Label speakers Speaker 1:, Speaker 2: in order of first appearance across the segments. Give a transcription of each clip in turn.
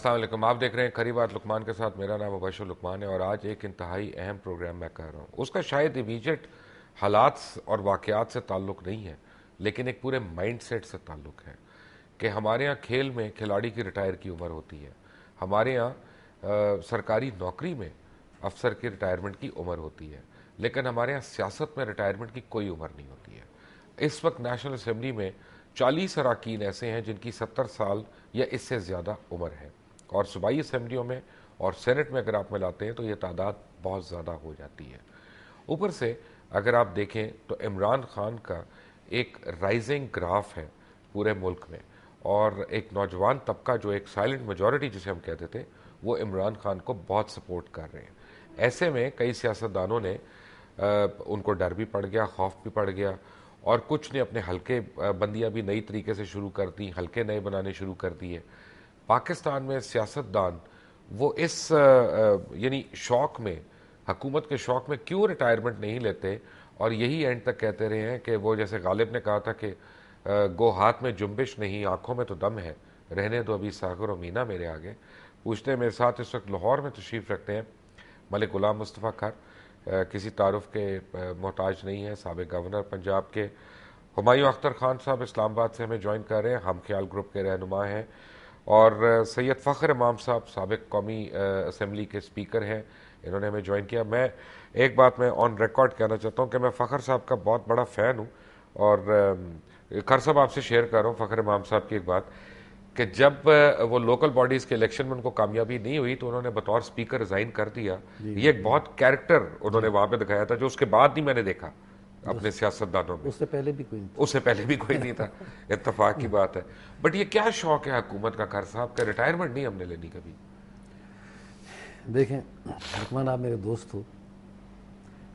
Speaker 1: السلام علیکم. آپ دیکھ رہے ہیں کھری بات لقمان کے ساتھ. میرا نام مبشر لقمان ہے اور آج ایک انتہائی اہم پروگرام میں کر رہا ہوں. اس کا شاید امیجیٹ حالات اور واقعات سے تعلق نہیں ہے لیکن ایک پورے مائنڈ سیٹ سے تعلق ہے کہ ہمارے ہاں کھیل میں کھلاڑی کی ریٹائر کی عمر ہوتی ہے. ہمارے ہاں سرکاری نوکری میں افسر کی ریٹائرمنٹ کی عمر ہوتی ہے لیکن ہمارے ہاں سیاست میں ریٹائرمنٹ کی کوئی عمر نہیں ہوتی ہے. اس وقت نیشنل اسمبلی میں 40 اراکین ایسے ہیں جن کی 70 سال یا اس سے زیادہ عمر ہے اور صوبائی اسمبلیوں میں اور سینٹ میں اگر آپ ملاتے ہیں تو یہ تعداد بہت زیادہ ہو جاتی ہے. اوپر سے اگر آپ دیکھیں تو عمران خان کا ایک رائزنگ گراف ہے پورے ملک میں اور ایک نوجوان طبقہ جو ایک سائلنٹ میجورٹی جسے ہم کہتے تھے وہ عمران خان کو بہت سپورٹ کر رہے ہیں. ایسے میں کئی سیاستدانوں نے ان کو ڈر بھی پڑ گیا, خوف بھی پڑ گیا اور کچھ نے اپنے حلقے بندیاں بھی نئی طریقے سے شروع کر دی, حلقے نئے بنانے شروع کر دیے. پاکستان میں سیاستدان وہ اس یعنی شوق میں, حکومت کے شوق میں کیوں ریٹائرمنٹ نہیں لیتے اور یہی اینڈ تک کہتے رہے ہیں کہ وہ جیسے غالب نے کہا تھا کہ گو ہاتھ میں جنبش نہیں آنکھوں میں تو دم ہے, رہنے دو ابھی ساغر و مینا میرے آگے. پوچھتے ہیں میرے ساتھ اس وقت لاہور میں تشریف رکھتے ہیں ملک غلام مصطفیٰ کھر, کسی تعارف کے محتاج نہیں ہے, سابق گورنر پنجاب کے. ہمایوں اختر خان صاحب اسلام آباد سے ہمیں جوائن کر رہے ہیں, ہم خیال گروپ کے رہنما ہیں. اور سید فخر امام صاحب سابق قومی اسمبلی کے اسپیکر ہیں, انہوں نے ہمیں جوائن کیا. میں ایک بات میں آن ریکارڈ کہنا چاہتا ہوں کہ میں فخر صاحب کا بہت بڑا فین ہوں اور کھر صاحب آپ سے شیئر کر رہا ہوں فخر امام صاحب کی ایک بات کہ جب وہ لوکل باڈیز کے الیکشن میں ان کو کامیابی نہیں ہوئی تو انہوں نے بطور اسپیکر ریزائن کر دیا. یہ ایک بہت کیریکٹر انہوں نے وہاں پہ دکھایا تھا جو اس کے بعد نہیں میں نے دیکھا اپنے سیاستدانوں میں.
Speaker 2: اس سے پہلے بھی کوئی
Speaker 1: اس سے پہلے بھی کوئی نہیں تھا, اتفاق کی بات ہے. بٹ یہ کیا شوق ہے حکومت کا کھر صاحب کہ ریٹائرمنٹ نہیں ہم نے لینی کبھی؟
Speaker 2: دیکھیں لقمان, آپ میرے دوست ہو,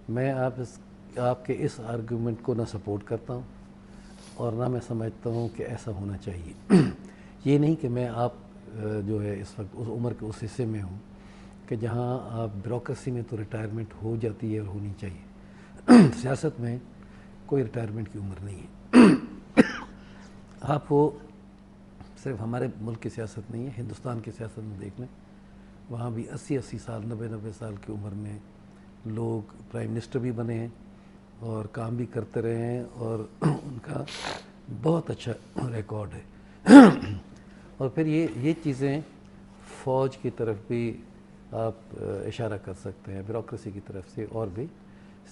Speaker 2: میں آپ کے اس آرگومنٹ کو نہ سپورٹ کرتا ہوں اور نہ میں سمجھتا ہوں کہ ایسا ہونا چاہیے. یہ نہیں کہ میں آپ جو ہے اس وقت اس عمر کے اس حصے میں ہوں کہ جہاں آپ بیوروکریسی میں تو ریٹائرمنٹ ہو جاتی ہے اور ہونی چاہیے. سیاست میں کوئی ریٹائرمنٹ کی عمر نہیں ہے. آپ وہ صرف ہمارے ملک کی سیاست نہیں ہے, ہندوستان کی سیاست میں دیکھ لیں, وہاں بھی 80 سال 90 سال کی عمر میں لوگ پرائم منسٹر بھی بنے ہیں اور کام بھی کرتے رہے ہیں اور ان کا بہت اچھا ریکارڈ ہے. اور پھر یہ چیزیں فوج کی طرف بھی آپ اشارہ کر سکتے ہیں, بیوروکریسی کی طرف سے, اور بھی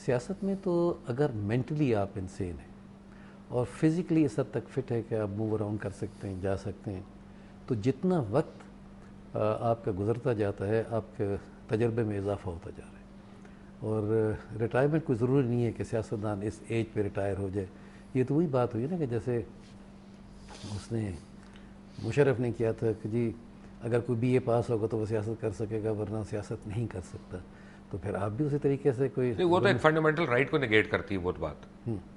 Speaker 2: سیاست میں تو اگر مینٹلی آپ انسین ہیں اور فزیکلی اس حد تک فٹ ہے کہ آپ موو اراؤنڈ کر سکتے ہیں, جا سکتے ہیں, تو جتنا وقت آپ کا گزرتا جاتا ہے آپ کے تجربے میں اضافہ ہوتا جا رہا ہے. اور ریٹائرمنٹ کوئی ضروری نہیں ہے کہ سیاستدان اس ایج پہ ریٹائر ہو جائے. یہ تو وہی بات ہوئی نا کہ جیسے اس نے مشرف نے کیا تھا کہ جی اگر کوئی بی اے پاس ہوگا تو وہ سیاست کر سکے گا ورنہ سیاست نہیں کر سکتا. تو پھر آپ بھی اسی طریقے سے کوئی
Speaker 1: وہ تو ایک فنڈامنٹل رائٹ کو نگیٹ کرتی ہے وہ بات.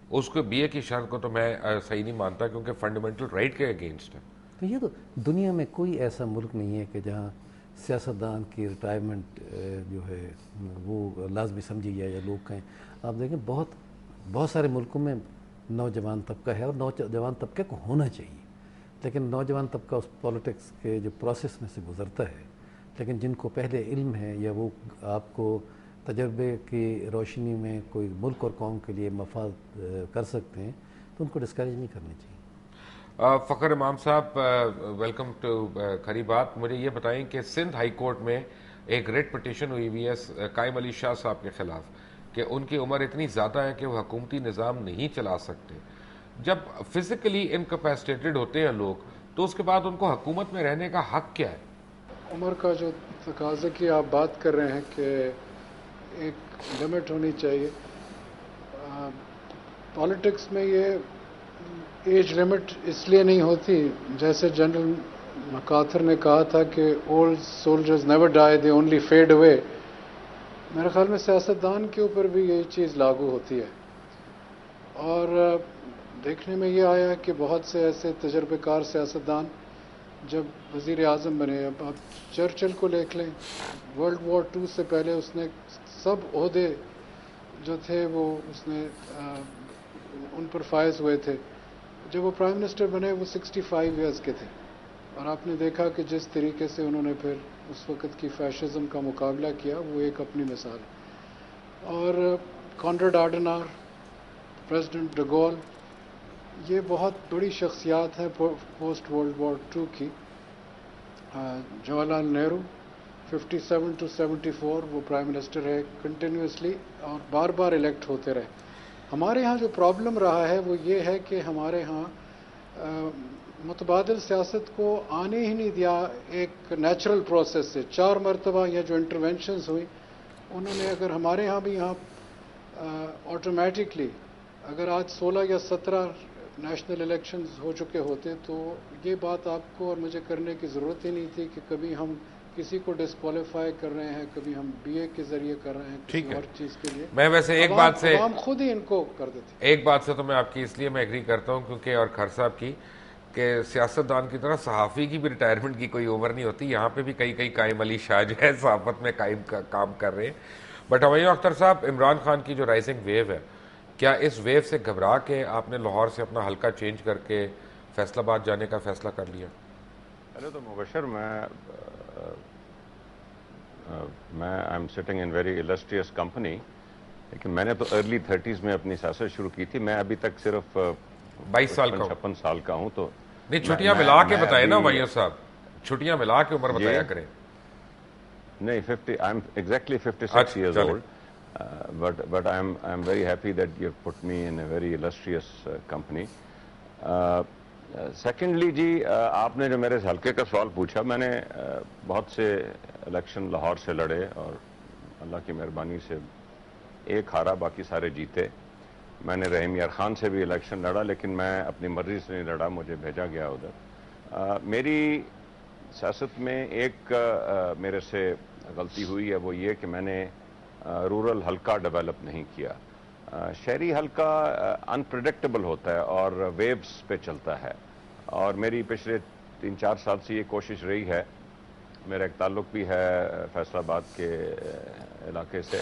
Speaker 1: اس کو بی اے کی شرط کو تو میں صحیح نہیں مانتا کیونکہ فنڈامنٹل رائٹ کے اگینسٹ ہے.
Speaker 2: تو یہ تو دنیا میں کوئی ایسا ملک نہیں ہے کہ جہاں سیاستدان کی ریٹائرمنٹ جو ہے وہ لازمی سمجھی جائے یا لوگ کہیں. آپ دیکھیں بہت سارے ملکوں میں نوجوان طبقہ ہے اور نوجوان طبقے کو ہونا چاہیے, لیکن نوجوان طبقہ اس پالیٹکس کے جو پروسیس میں سے گزرتا ہے, لیکن جن کو پہلے علم ہے یا وہ آپ کو تجربے کی روشنی میں کوئی ملک اور قوم کے لیے مفاد کر سکتے ہیں تو ان کو ڈسکریج نہیں کرنی چاہیے.
Speaker 1: فخر امام صاحب ویلکم ٹو کھری بات. مجھے یہ بتائیں کہ سندھ ہائی کورٹ میں ایک ریٹ پٹیشن ہوئی ہوئی ہے قائم علی شاہ صاحب کے خلاف کہ ان کی عمر اتنی زیادہ ہے کہ وہ حکومتی نظام نہیں چلا سکتے. جب فزیکلی انکیپیسٹیٹڈ ہوتے ہیں لوگ تو اس کے بعد ان کو حکومت میں رہنے کا حق کیا ہے؟
Speaker 3: عمر کا جو تقاضے کی آپ بات کر رہے ہیں کہ ایک لمٹ ہونی چاہیے, پالیٹکس میں یہ ایج لمٹ اس لیے نہیں ہوتی جیسے جنرل مکارتھر نے کہا تھا کہ old soldiers never die, they only fade away. میرے خیال میں سیاستدان کے اوپر بھی یہی چیز لاگو ہوتی ہے. اور دیکھنے میں یہ آیا کہ بہت سے ایسے تجربہ کار سیاستدان جب وزیر اعظم بنے, اب آپ چرچل کو دیکھ لیں, ورلڈ وار 2 سے پہلے اس نے سب عہدے جو تھے وہ اس نے ان پر فائز ہوئے تھے. جب وہ پرائم منسٹر بنے وہ 65 ایئرز کے تھے اور آپ نے دیکھا کہ جس طریقے سے انہوں نے پھر اس وقت کی فیشزم کا مقابلہ کیا وہ ایک اپنی مثال ہے. اور کانرڈ آڈنار، پریزیڈنٹ ڈگول، یہ بہت بڑی شخصیات ہیں پوسٹ ورلڈ وار 2 کی. جواہر لال نہرو 57 to 74 وہ پرائم منسٹر ہے کنٹینیوسلی اور بار بار الیکٹ ہوتے رہے. ہمارے ہاں جو پرابلم رہا ہے وہ یہ ہے کہ ہمارے ہاں متبادل سیاست کو آنے ہی نہیں دیا ایک نیچرل پروسیس سے. 4 مرتبہ یہ جو انٹرونشنز ہوئی انہوں نے، اگر ہمارے ہاں بھی یہاں آٹومیٹکلی اگر آج 16 یا 17 نیشنل الیکشنز ہو چکے ہوتے تو یہ بات آپ کو اور مجھے کرنے کی ضرورت ہی نہیں تھی کہ کبھی ہم کسی کو ڈسکوالیفائی کر رہے ہیں، کبھی ہم بی اے کے ذریعے کر رہے ہیں کسی اور چیز کے لیے.
Speaker 1: میں ویسے ایک بات سے
Speaker 3: عوام خود ہی ان کو کر دیتے.
Speaker 1: ایک بات سے تو میں آپ کی اس لیے میں ایگری کرتا ہوں کیونکہ، اور خر صاحب کی، کہ سیاستدان کی طرح صحافی کی بھی ریٹائرمنٹ کی کوئی عمر نہیں ہوتی. یہاں پہ بھی کئی قائم علی شاہ جو ہے صحافت میں قائم کام کر رہے ہیں. بٹ ہمایوں اختر صاحب، عمران خان کی جو رائزنگ ویو ہے، کیا اس ویو سے گھبرا کے آپ نے لاہور سے اپنا حلقہ چینج کر کے فیصل آباد جانے کا فیصلہ کر لیا؟
Speaker 4: پہلے تو مبشر، میں I am sitting in very illustrious company, لیکن میں نے تو ارلی 30s میں اپنی سیاست شروع کی تھی. میں ابھی تک صرف
Speaker 1: 22 سال کا
Speaker 4: 56 سال کا ہوں. تو
Speaker 1: نہیں، چھٹیاں ملا کے بتائے نا ہمایوں صاحب، چھٹیاں ملا کے عمر بتایا کریں.
Speaker 4: نہیں، 50 I am exactly 56 years old. But I'm very happy that you've put me in a very illustrious company. Secondly جی، آپ نے جو میرے حلقے کا سوال پوچھا، میں نے بہت سے الیکشن لاہور سے لڑے اور اللہ کی مہربانی سے ایک ہارا، باقی سارے جیتے. میں نے رحیم یار خان سے بھی الیکشن لڑا، لیکن میں اپنی مرضی سے نہیں لڑا، مجھے بھیجا گیا ادھر. میری سیاست میں ایک میرے سے غلطی ہوئی ہے، وہ یہ کہ میں نے رورل حلقہ ڈیولپ نہیں کیا. شہری حلقہ انپریڈکٹیبل ہوتا ہے اور ویوز پہ چلتا ہے، اور میری پچھلے 3-4 سال سے یہ کوشش رہی ہے. میرا ایک تعلق بھی ہے فیصل آباد کے علاقے سے،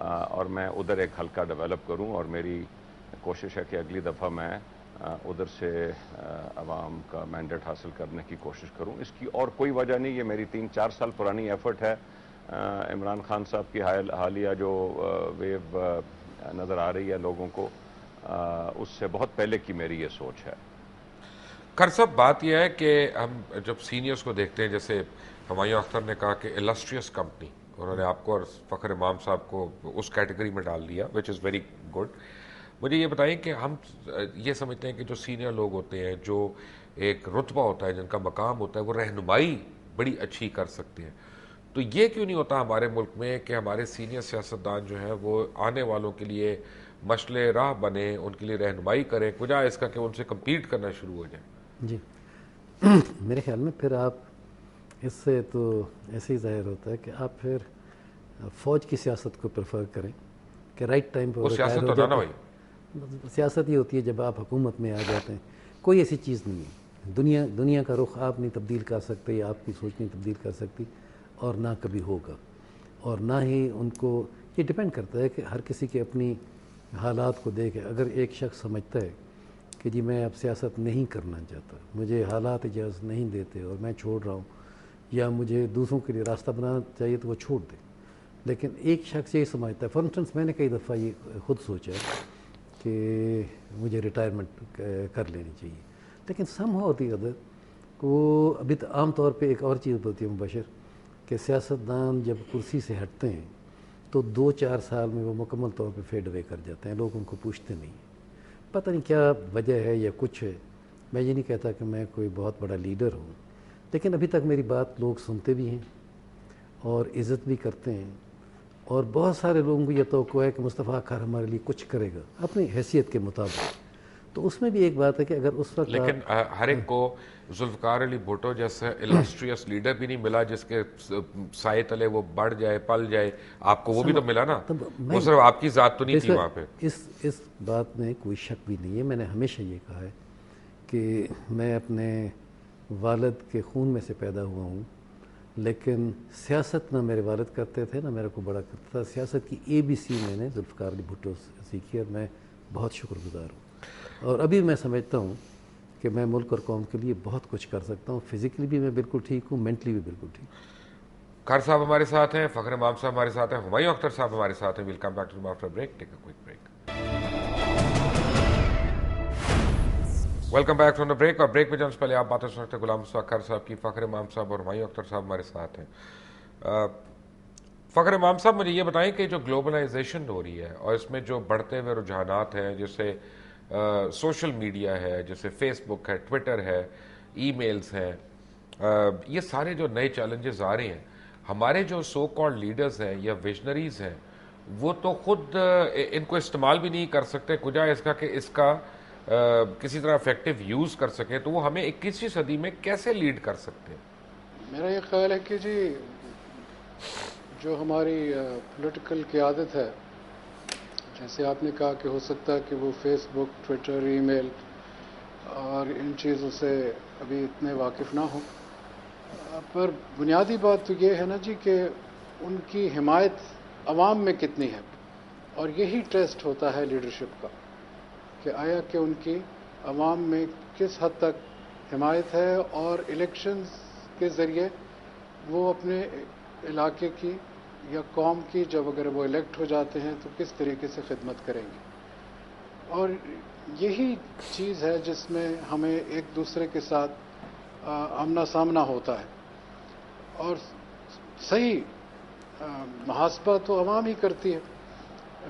Speaker 4: اور میں ادھر ایک حلقہ ڈیولپ کروں، اور میری کوشش ہے کہ اگلی دفعہ میں ادھر سے عوام کا مینڈیٹ حاصل کرنے کی کوشش کروں. اس کی اور کوئی وجہ نہیں، یہ میری 3-4 سال پرانی ایفرٹ ہے. عمران خان صاحب کی حالیہ جو ویو نظر آ رہی ہے لوگوں کو، اس سے بہت پہلے کی میری یہ سوچ ہے.
Speaker 1: خر صاحب، بات یہ ہے کہ ہم جب سینئرز کو دیکھتے ہیں، جیسے ہمایوں اختر نے کہا کہ السٹریس کمپنی، انہوں نے آپ کو اور فخر امام صاحب کو اس کیٹیگری میں ڈال دیا، وچ از ویری گڈ. مجھے یہ بتائیں کہ ہم یہ سمجھتے ہیں کہ جو سینئر لوگ ہوتے ہیں، جو ایک رتبہ ہوتا ہے، جن کا مقام ہوتا ہے، وہ رہنمائی بڑی اچھی کر سکتے ہیں. تو یہ کیوں نہیں ہوتا ہمارے ملک میں کہ ہمارے سینئر سیاستدان جو ہیں وہ آنے والوں کے لیے مشعل راہ بنے، ان کے لیے رہنمائی کریں، بجائے اس کا کہ ان سے کمپیٹ کرنا شروع ہو جائیں؟
Speaker 2: جی میرے خیال میں پھر آپ اس سے تو ایسے ہی ظاہر ہوتا ہے کہ آپ پھر فوج کی سیاست کو پریفر کریں کہ رائٹ ٹائم پہ
Speaker 1: وہ سیاست تو نہ بھائی،
Speaker 2: سیاست یہ ہوتی ہے جب آپ حکومت میں آ جاتے ہیں. کوئی ایسی چیز نہیں ہے. دنیا کا رخ آپ نہیں تبدیل کر سکتے، یا آپ کی سوچ نہیں تبدیل کر سکتی، اور نہ کبھی ہوگا. اور نہ ہی ان کو، یہ ڈپینڈ کرتا ہے کہ ہر کسی کے اپنی حالات کو دیکھے. اگر ایک شخص سمجھتا ہے کہ جی میں اب سیاست نہیں کرنا چاہتا، مجھے حالات اجازت نہیں دیتے اور میں چھوڑ رہا ہوں، یا مجھے دوسروں کے لیے راستہ بنانا چاہیے، تو وہ چھوڑ دے. لیکن ایک شخص یہی سمجھتا ہے، فار انسٹنس میں نے کئی دفعہ یہ خود سوچا کہ مجھے ریٹائرمنٹ کر لینی چاہیے، لیکن سم ہاؤ دی ادر وہ ابھی تو عام طور پہ ایک اور چیز ہوتی ہے مبشر، کہ سیاستدان جب کرسی سے ہٹتے ہیں تو 2-4 سال میں وہ مکمل طور پہ فیڈ اوے کر جاتے ہیں. لوگ ان کو پوچھتے نہیں. پتہ نہیں کیا وجہ ہے یا کچھ ہے. میں یہ نہیں کہتا کہ میں کوئی بہت بڑا لیڈر ہوں، لیکن ابھی تک میری بات لوگ سنتے بھی ہیں اور عزت بھی کرتے ہیں. اور بہت سارے لوگوں کو یہ توقع ہے کہ مصطفیٰ خان ہمارے لیے کچھ کرے گا اپنی حیثیت کے مطابق. تو اس میں بھی ایک بات ہے کہ اگر اس وقت،
Speaker 1: لیکن ہر ایک کو ذوالفقار علی بھٹو جیسا السٹریس لیڈر بھی نہیں ملا جس کے سائے تلے وہ بڑھ جائے، پل جائے. آپ کو وہ بھی تو ملا نا، وہ صرف آپ کی ذات تو نہیں تھی وہاں پہ.
Speaker 2: اس بات میں کوئی شک بھی نہیں ہے. میں نے ہمیشہ یہ کہا ہے کہ میں اپنے والد کے خون میں سے پیدا ہوا ہوں، لیکن سیاست نہ میرے والد کرتے تھے نہ میرے کو بڑا کرتا تھا. سیاست کی ABC میں نے ذوالفقار علی بھٹو سے سیکھی، اور میں بہت شکر گزار ہوں. اور ابھی میں سمجھتا ہوں کہ میں ملک اور قوم کے لیے بہت کچھ کر سکتا ہوں. فزیکلی بھی میں بالکل ٹھیک ہوں, مینٹلی بھی بالکل ٹھیک ہوں.
Speaker 1: خیر صاحب ہمارے ساتھ ہیں, فخر امام صاحب ہمارے ساتھ ہیں, ہمایوں اختر صاحب ہمارے ساتھ ہیں. Welcome back to after break, take a quick break. Welcome back from the break. اور بریک میں جانے سے پہلے آپ باتیں سنتے ہیں غلام مصطفیٰ خیر صاحب کی. فخر امام صاحب اور ہمایوں اختر صاحب ہمارے ساتھ ہیں. فخر امام صاحب مجھے یہ بتائیں کہ جو گلوبلائزیشن ہو رہی ہے اور اس میں جو بڑھتے ہوئے رجحانات ہیں, جیسے سوشل میڈیا ہے, جیسے فیس بک ہے, ٹویٹر ہے, ای میلز ہیں, یہ سارے جو نئے چیلنجز آ رہے ہیں, ہمارے جو سو کالڈ لیڈرز ہیں یا ویژنریز ہیں وہ تو خود ان کو استعمال بھی نہیں کر سکتے, کجا اس کا کہ اس کا کسی طرح افیکٹو یوز کر سکیں, تو وہ ہمیں 21ویں صدی میں کیسے لیڈ کر سکتے ہیں؟
Speaker 3: میرا یہ خیال ہے کہ جی جو ہماری پولیٹیکل قیادت ہے, جیسے آپ نے کہا کہ ہو سکتا ہے کہ وہ فیس بک, ٹویٹر, ای میل اور ان چیزوں سے ابھی اتنے واقف نہ ہوں, پر بنیادی بات تو یہ ہے نا جی کہ ان کی حمایت عوام میں کتنی ہے, اور یہی ٹیسٹ ہوتا ہے لیڈرشپ کا کہ آیا کہ ان کی عوام میں کس حد تک حمایت ہے, اور الیکشنز کے ذریعے وہ اپنے علاقے کی یا قوم کی جب اگر وہ الیکٹ ہو جاتے ہیں تو کس طریقے سے خدمت کریں گے. اور یہی چیز ہے جس میں ہمیں ایک دوسرے کے ساتھ آمنا سامنا ہوتا ہے, اور صحیح محاسبہ تو عوام ہی کرتی ہے.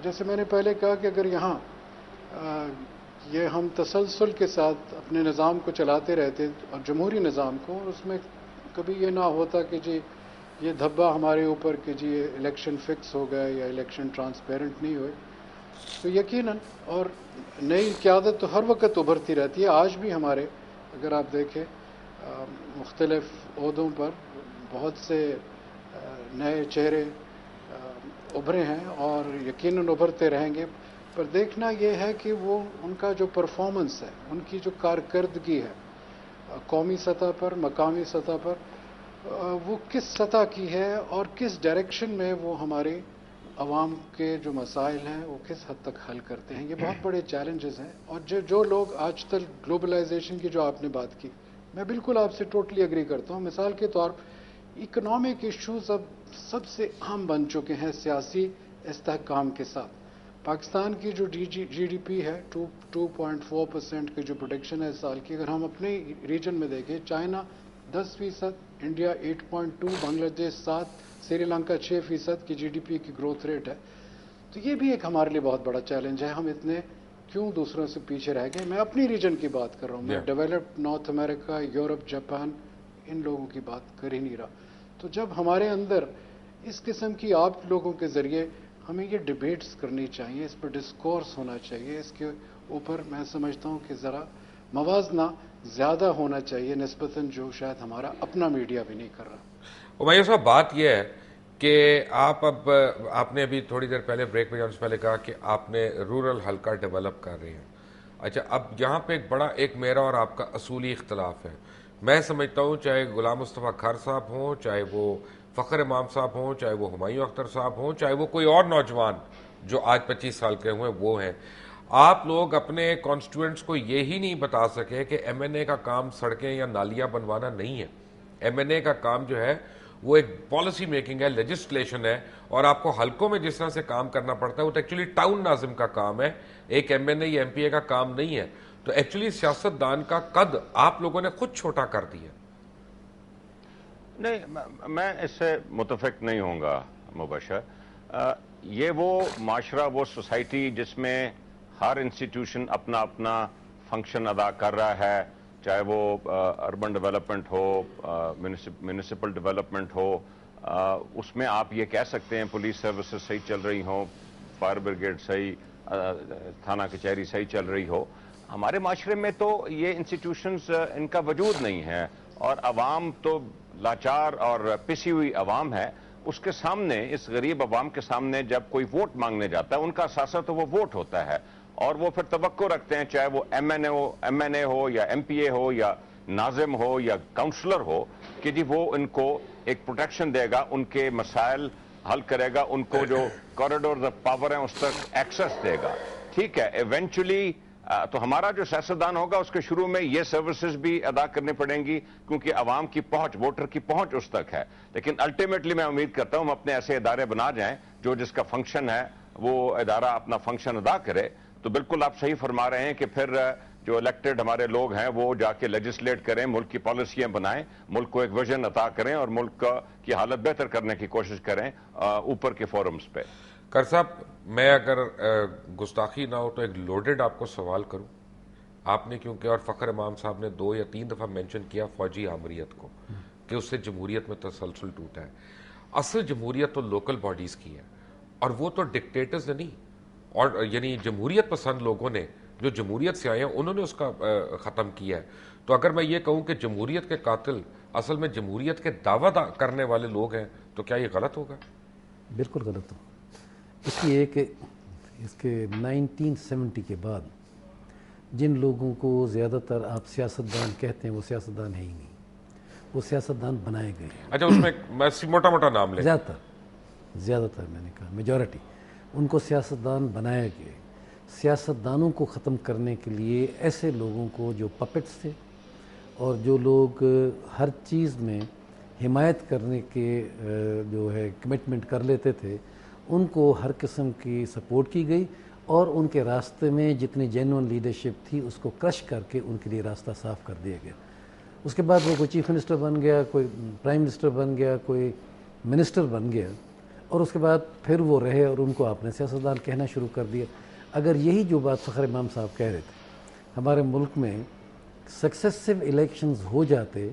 Speaker 3: جیسے میں نے پہلے کہا کہ اگر یہاں یہ ہم تسلسل کے ساتھ اپنے نظام کو چلاتے رہتے اور جمہوری نظام کو, اور اس میں کبھی یہ نہ ہوتا کہ جی یہ دھبا ہمارے اوپر کہ جی یہ الیکشن فکس ہو گئے یا الیکشن ٹرانسپیرنٹ نہیں ہوئے, تو یقیناً اور نئی قیادت تو ہر وقت ابھرتی رہتی ہے. آج بھی ہمارے اگر آپ دیکھیں مختلف عہدوں پر بہت سے نئے چہرے ابھرے ہیں اور یقیناً ابھرتے رہیں گے, پر دیکھنا یہ ہے کہ وہ ان کا جو پرفارمنس ہے, ان کی جو کارکردگی ہے قومی سطح پر, مقامی سطح پر, وہ کس سطح کی ہے اور کس ڈائریکشن میں وہ ہمارے عوام کے جو مسائل ہیں وہ کس حد تک حل کرتے ہیں. یہ بہت بڑے چیلنجز ہیں. اور جو لوگ آج تک گلوبلائزیشن کی جو آپ نے بات کی, میں بالکل آپ سے ٹوٹلی ایگری کرتا ہوں. مثال کے طور اکنامک ایشوز اب سب سے اہم بن چکے ہیں سیاسی استحکام کے ساتھ. پاکستان کی جو جی ڈی پی ہے 2.4% کی جو پروڈکشن ہے اس سال کی, اگر ہم اپنے ریجن میں دیکھیں, چائنا 10%, انڈیا 8.2%, بنگلہ دیش 7%, سری لنکا 6% کی جی ڈی پی کی گروتھ ریٹ ہے. تو یہ بھی ایک ہمارے لیے بہت بڑا چیلنج ہے, ہم اتنے کیوں دوسروں سے پیچھے رہ گئے. میں اپنی ریجن کی بات کر رہا ہوں, میں ڈیولپڈ نارتھ امریکہ, یورپ, جاپان, ان لوگوں کی بات کر ہی نہیں رہا. تو جب ہمارے اندر اس قسم کی آپ لوگوں کے ذریعے ہمیں یہ ڈیبیٹس کرنی چاہیے, اس پر ڈسکورس ہونا چاہیے, اس کے اوپر میں سمجھتا ہوں کہ ذرا موازنہ زیادہ ہونا چاہیے نسبتاً جو شاید ہمارا اپنا میڈیا بھی نہیں کر رہا.
Speaker 1: ہمایوں صاحب بات یہ ہے کہ آپ نے ابھی تھوڑی دیر پہلے بریک میں جانے سے پہلے کہا کہ آپ نے رورل حلقہ ڈیولپ کر رہے ہیں. اچھا, اب یہاں پہ ایک میرا اور آپ کا اصولی اختلاف ہے. میں سمجھتا ہوں چاہے غلام مصطفیٰ خیر صاحب ہوں, چاہے وہ فخر امام صاحب ہوں, چاہے وہ ہمایوں اختر صاحب ہوں, چاہے وہ کوئی اور نوجوان جو آج 25 سال کے ہوئے وہ ہیں, آپ لوگ اپنے کانسٹیٹوئنٹس کو یہی نہیں بتا سکے کہ ایم این اے کا کام سڑکیں یا نالیاں بنوانا نہیں ہے. ایم این اے کا کام جو ہے وہ ایک پالیسی میکنگ ہے, لیجسلیشن ہے, اور آپ کو حلقوں میں جس طرح سے کام کرنا پڑتا ہے وہ تو ایکچولی ٹاؤن ناظم کا کام ہے, ایک ایم این اے یا ایم پی اے کا کام نہیں ہے. تو ایکچولی سیاستدان کا قد آپ لوگوں نے خود چھوٹا کر دیا.
Speaker 4: نہیں, میں اس سے متفق نہیں ہوں گا مبشر. یہ وہ معاشرہ, وہ سوسائٹی جس میں ہر انسٹیٹیوشن اپنا اپنا فنکشن ادا کر رہا ہے, چاہے وہ اربن ڈیولپمنٹ ہو, میونسپل ڈیولپمنٹ ہو, اس میں آپ یہ کہہ سکتے ہیں پولیس سروسز صحیح چل رہی ہوں, فائر بریگیڈ صحیح, تھانہ کچہری صحیح چل رہی ہو. ہمارے معاشرے میں تو یہ انسٹیٹیوشنز ان کا وجود نہیں ہے, اور عوام تو لاچار اور پسی ہوئی عوام ہے. اس کے سامنے, اس غریب عوام کے سامنے جب کوئی ووٹ مانگنے جاتا ہے, ان کا اثاثہ تو وہ ووٹ ہوتا ہے, اور وہ پھر توقع رکھتے ہیں چاہے وہ ایم این اے ہو یا ایم پی اے ہو یا ناظم ہو یا کاؤنسلر ہو, کہ جی وہ ان کو ایک پروٹیکشن دے گا, ان کے مسائل حل کرے گا, ان کو جو کوریڈورز آف پاور ہیں اس تک ایکسس دے گا. ٹھیک ہے, ایونچولی تو ہمارا جو سیاستدان ہوگا اس کے شروع میں یہ سروسز بھی ادا کرنے پڑیں گی، کیونکہ عوام کی پہنچ، ووٹر کی پہنچ اس تک ہے. لیکن الٹیمیٹلی میں امید کرتا ہوں ہم اپنے ایسے ادارے بنا جائیں جو جس کا فنکشن ہے وہ ادارہ اپنا فنکشن ادا کرے. تو بالکل آپ صحیح فرما رہے ہیں کہ پھر جو الیکٹڈ ہمارے لوگ ہیں وہ جا کے لیجسلیٹ کریں، ملک کی پالیسیاں بنائیں، ملک کو ایک ویژن عطا کریں اور ملک کی حالت بہتر کرنے کی کوشش کریں اوپر کے فورمز پہ.
Speaker 1: کر صاحب، میں اگر گستاخی نہ ہو تو ایک لوڈڈ آپ کو سوال کروں. آپ نے کیونکہ، اور فخر امام صاحب نے 2 یا 3 دفعہ مینشن کیا فوجی آمریت کو کہ اس سے جمہوریت میں تسلسل ٹوٹا ہے. اصل جمہوریت تو لوکل باڈیز کی ہے، اور وہ تو ڈکٹیٹرز نے نہیں، اور یعنی جمہوریت پسند لوگوں نے جو جمہوریت سے آئے ہیں انہوں نے اس کا ختم کیا ہے. تو اگر میں یہ کہوں کہ جمہوریت کے قاتل اصل میں جمہوریت کے دعویٰ کرنے والے لوگ ہیں تو کیا یہ غلط ہوگا؟
Speaker 2: بالکل غلط ہو. اس لیے کہ اس کے 1970 کے بعد جن لوگوں کو زیادہ تر آپ سیاستدان کہتے ہیں وہ سیاستدان ہے ہی نہیں، وہ سیاستدان بنائے گئے ہیں.
Speaker 1: اچھا، اس میں موٹا موٹا نام لیں.
Speaker 2: زیادہ تر میں نے کہا میجورٹی ان کو سیاستدان بنائے گئے. سیاستدانوں کو ختم کرنے کے لیے ایسے لوگوں کو جو پپٹس تھے اور جو لوگ ہر چیز میں حمایت کرنے کے جو ہے کمٹمنٹ کر لیتے تھے، ان کو ہر قسم کی سپورٹ کی گئی، اور ان کے راستے میں جتنی جینوئن لیڈرشپ تھی اس کو کرش کر کے ان کے لیے راستہ صاف کر دیا گیا. اس کے بعد وہ کوئی چیف منسٹر بن گیا، کوئی پرائم منسٹر بن گیا، کوئی منسٹر بن گیا، اور اس کے بعد پھر وہ رہے اور ان کو آپ نے سیاستدان کہنا شروع کر دیا. اگر یہی جو بات فخر امام صاحب کہہ رہے تھے ہمارے ملک میں سکسیسو الیکشنز ہو جاتے